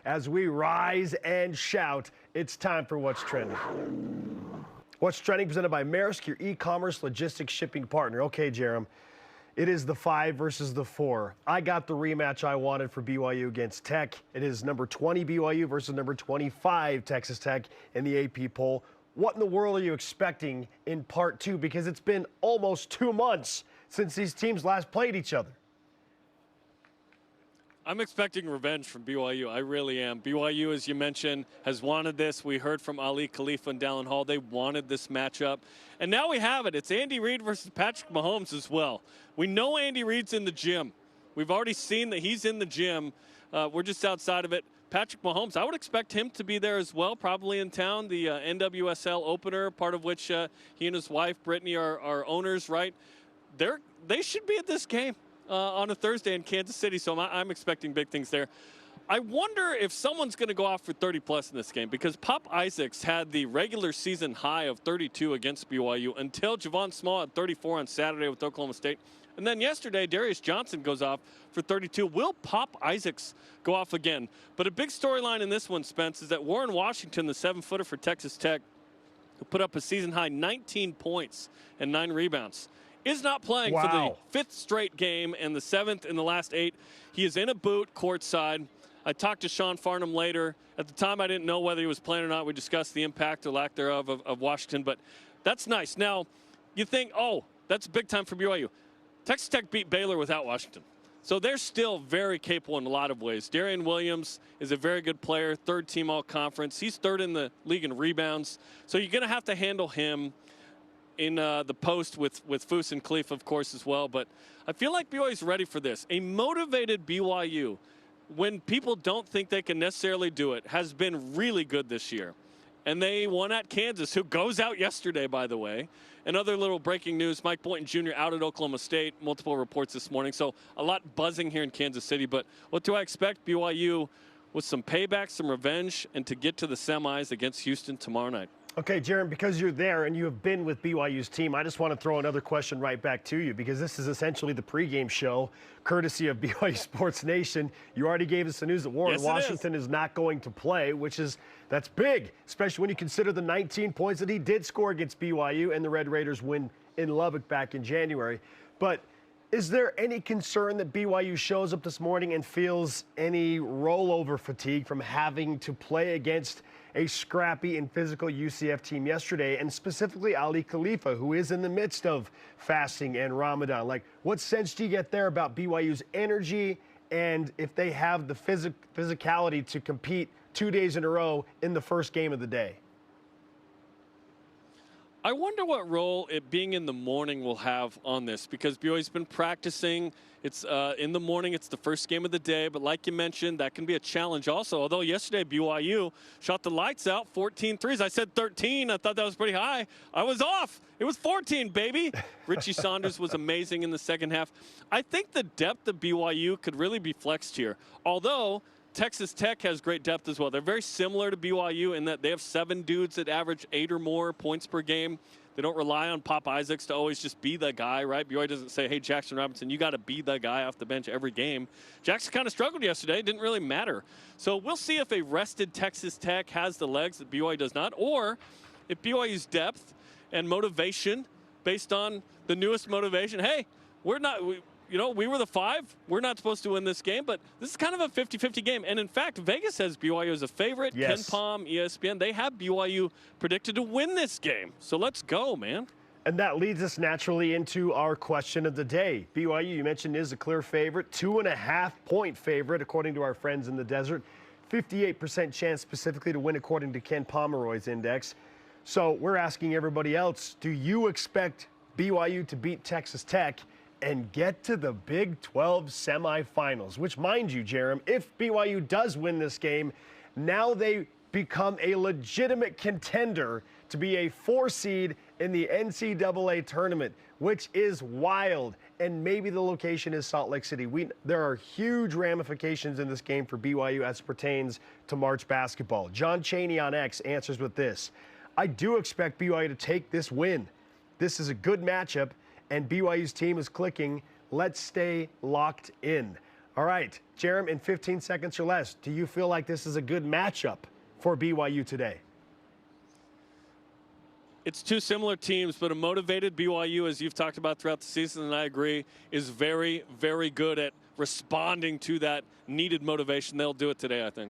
as we rise and shout. It's time for What's Trending. What's Trending presented by Maersk, your e-commerce logistics shipping partner. Okay, Jarom, it is the 5 versus the 4. I got the rematch I wanted for BYU against Tech. It is number 20 BYU versus number 25 Texas Tech in the AP poll. What in the world are you expecting in part 2? Because it's been almost 2 months since these teams last played each other. I'm expecting revenge from BYU. I really am. BYU, as you mentioned, has wanted this. We heard from Ali Khalifa and Dallin Hall. They wanted this matchup. And now we have it. It's Andy Reid versus Patrick Mahomes as well. We know Andy Reid's in the gym. We've already seen that he's in the gym. We're just outside of it. Patrick Mahomes, I would expect him to be there as well, probably in town. The NWSL opener, part of which he and his wife, Brittany, are owners, right? They should be at this game. On a Thursday in Kansas City, so I'm expecting big things there. I wonder if someone's going to go off for 30-plus in this game, because Pop Isaacs had the regular season high of 32 against BYU until Javon Small had 34 on Saturday with Oklahoma State. And then yesterday, Darius Johnson goes off for 32. Will Pop Isaacs go off again? But a big storyline in this one, Spence, is that Warren Washington, the 7-footer for Texas Tech, who put up a season-high 19 points and 9 rebounds, is not playing for the 5th straight game and the 7th in the last 8. He is in a boot courtside. I talked to Sean Farnham later. At the time, I didn't know whether he was playing or not. We discussed the impact or lack thereof of Washington, but that's nice. Now, you think, oh, that's big time for BYU. Texas Tech beat Baylor without Washington. So they're still very capable in a lot of ways. Darian Williams is a very good player, 3rd team all-conference. He's 3rd in the league in rebounds. So you're going to have to handle him in the post with Foose and Khalifa, of course, as well. But I feel like BYU's ready for this. A motivated BYU, when people don't think they can necessarily do it, has been really good this year. And they won at Kansas, who goes out yesterday, by the way. And other little breaking news, Mike Boynton Jr. out at Oklahoma State, multiple reports this morning. So a lot buzzing here in Kansas City. But what do I expect? BYU with some payback, some revenge, and to get to the semis against Houston tomorrow night. Okay, Jarom, because you're there and you have been with BYU's team, I just want to throw another question right back to you, because this is essentially the pregame show, courtesy of BYU Sports Nation. You already gave us the news that Warren Washington is not going to play, that's big, especially when you consider the 19 points that he did score against BYU and the Red Raiders win in Lubbock back in January. But is there any concern that BYU shows up this morning and feels any rollover fatigue from having to play against a scrappy and physical UCF team yesterday, and specifically Ali Khalifa, who is in the midst of fasting and Ramadan? Like, what sense do you get there about BYU's energy and if they have the physicality to compete 2 days in a row in the first game of the day? I wonder what role it being in the morning will have on this, because BYU's been practicing. It's in the morning. It's the first game of the day. But like you mentioned, that can be a challenge also. Although yesterday BYU shot the lights out, 14 threes. I said 13. I thought that was pretty high. I was off. It was 14, baby. Richie Saunders was amazing in the second half. I think the depth of BYU could really be flexed here. Although Texas Tech has great depth as well. They're very similar to BYU in that they have 7 dudes that average 8 or more points per game. They don't rely on Pop Isaacs to always just be the guy, right? BYU doesn't say, hey, Jackson Robinson, you got to be the guy off the bench every game. Jackson kind of struggled yesterday. It didn't really matter. So we'll see if a rested Texas Tech has the legs that BYU does not, or if BYU's depth and motivation based on the newest motivation. Hey, we were the 5. We're not supposed to win this game, but this is kind of a 50-50 game. And in fact, Vegas has BYU as a favorite. Yes. Ken Palm, ESPN, they have BYU predicted to win this game. So let's go, man. And that leads us naturally into our question of the day. BYU, you mentioned, is a clear favorite, 2.5-point favorite, according to our friends in the desert. 58% chance specifically to win, according to Ken Pomeroy's index. So we're asking everybody else, do you expect BYU to beat Texas Tech and get to the Big 12 semifinals, which, mind you, Jarom, if BYU does win this game, now they become a legitimate contender to be a 4 seed in the NCAA tournament, which is wild. And maybe the location is Salt Lake City. There are huge ramifications in this game for BYU as it pertains to March basketball. John Chaney on X answers with this: I do expect BYU to take this win. This is a good matchup, and BYU's team is clicking. Let's stay locked in. All right, Jarom, in 15 seconds or less, do you feel like this is a good matchup for BYU today? It's two similar teams, but a motivated BYU, as you've talked about throughout the season, and I agree, is very, very good at responding to that needed motivation. They'll do it today, I think.